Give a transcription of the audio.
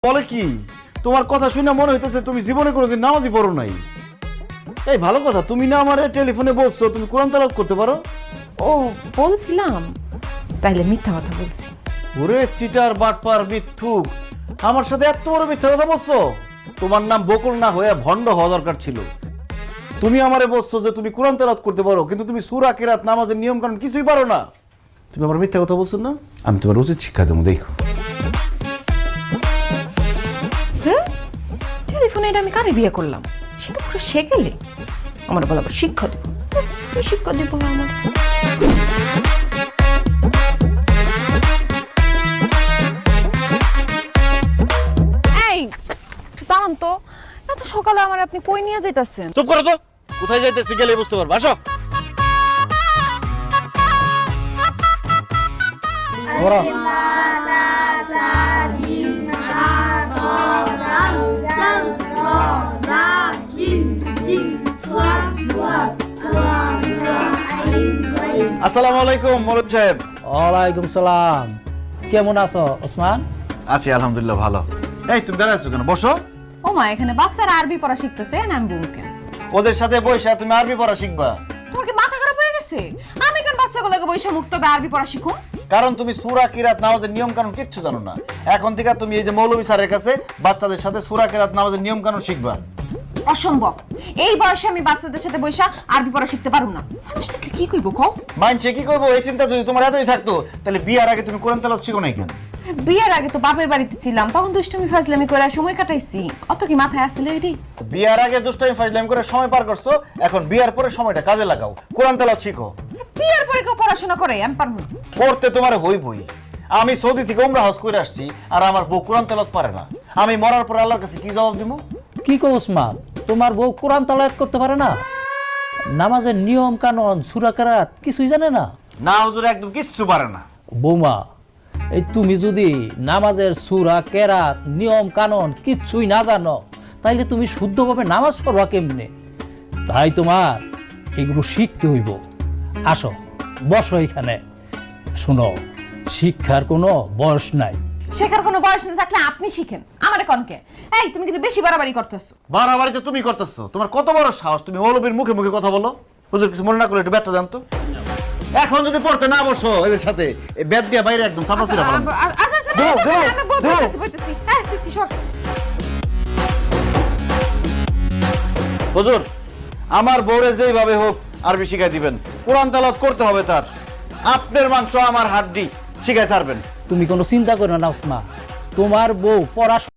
বলে কি তোমার কথা শুনে মনে হইতেছে তুমি জীবনে কোনোদিন নামাজই পড়ো নাই। এই ভালো কথা, তুমি না আমারে টেলিফোনে বলছো তুমি কোরআন তেলাওয়াত করতে পারো। ও বলছিলাম, তাইলে মিথ্যা কথা বলছি। ওরে সিটার বাটপার মিথ্যুক, আমার সাথে এত বড় মিথ্যা কথা বলছো। তোমার নাম বকুল না হয়ে ভণ্ড হওয়া দরকার ছিল। তুমি আমারে বলছো যে তুমি কোরআন তেলাওয়াত করতে পারো, কিন্তু তুমি সূরা কিরাত নামাজের নিয়ম কানুন কিছুই পারো না। তুমি আমার মিথ্যা কথা বলছো না, আমি তোমার উচিত শিক্ষা দেবো, দেখো। টেলিফোনে এটা আমি কারে বিয়ে করলাম, সেটা পুরো শেখেলে আমার বলা শিক্ষা দেবো। কি শিক্ষা দেবো আমার? এই দাঁড়ান তো, এত সকালে আমার আপনি কই নিয়ে যাইতাছেন? চুপ করো তো, কোথায় যাইতেছি গেলে বুঝতে পারবো। আসো। আসসালামু আলাইকুম মৌলভী সাহেব। ওয়ালাইকুম সালাম। কেমন আছো ওসমান? আছি আলহামদুলিল্লাহ ভালো। এই তুমি দাঁড়ায় আছো কেন? বসো। ও মা, এখানে বাচ্চারা আরবি পড়া শিখতেছে, না আমি বলবো কেন? ওদের সাথে বসে তুমি আরবি পড়া শিখবা। তোমার কি মাথা খারাপ হয়ে গেছে? আমি কেন বাচ্চাগুলোকে বসে মুক্ত হবে আরবি পড়া শিখুন? কারণ তুমি সূরা কিরাত নামাজের নিয়ম কানুন কিচ্ছু জানো না। এখন থেকে তুমি এই যে মৌলভী স্যারের কাছে বাচ্চাদের সাথে সূরা কিরাত নামাজের নিয়ম কানুন শিখবা। অসম্ভব, এই বয়সে আমি বাচ্চাদের সাথে বসে আরবি পড়া শিখতে পারুম না। মানুষ দেখলে কি কইব কও? মাইন্ডে কি করবো এই চিন্তা যদি তোমার এতই থাকতো, তাহলে বিয়ার আগে তুমি কোরআন তেলাওয়াত শিখো নাই কেন? বিয়ের আগে তো বাপের বাড়িতে ছিলাম, তখন দুষ্টুমি ফাজলামি করে সময় কাটাইছি। অত কি মাথায় আসছিল এটি? বিয়ার আগে দুষ্টামি ফাজলামি করে সময় পার করছো, এখন বিয়ার পরে সময়টা কাজে লাগাও, কোরআন তেলাওয়াত শিখো। বিয়ের পরে কেউ পড়াশোনা করে? আমি পারবো না। করতে তোমার হইবই। আমি সৌদি থেকে উমরা হজ করে আসছি, আর আমার বউ কোরআন তেলাওয়াত পারে না। আমি মরার পর আল্লাহর কাছে কি জবাব দিব? কি কো ওসমান, তোমার বউ কোরআন তেলাওয়াত করতে পারে না? নামাজের নিয়ম কানুন সূরা কিরাত কিছুই জানে না? না হুজুর, একদম কিচ্ছু পারে না। বৌমা, এই তুমি যদি নামাজের সূরা কিরাত নিয়ম কানুন কিছুই না জানো, তাইলে তুমি শুদ্ধভাবে নামাজ পড়বা কেমনে? তাই তোমার এগুলো শিখতে হইব। আসো বসো এখানে। শুনো, শিক্ষার কোনো বয়স নাই। শেখার কোনো বয়স না থাকলে আপনি শিখেন, আমারে কনকে? এই তুমি কিন্তু বেশি বাড়াবাড়ি করতেছো। বাড়াবাড়িতে তুমি করতেছো? তোমার কত বড় সাহস, তুমি মৌলবীর মুখে মুখে কথা বলো। হুজুর কিছু মনে না করলে একটু ব্যথা দেন তো। এখন যদি পড়তে না বসো এদের সাথে, এই ব্যাট দিয়ে বাইরে একদম চাপা করে ফেলাম। হুজুর, আমার বউরে যেইভাবে হোক আরবি শিখাই দিবেন, কোরআন তেলাওয়াত করতে হবে তার। আপনার মাংস আমার হাড্ডি, শিখাই ছাড়বেন। তুমি কোনো চিন্তা করো না ওসমান, তোমার বউ পড়াশোনা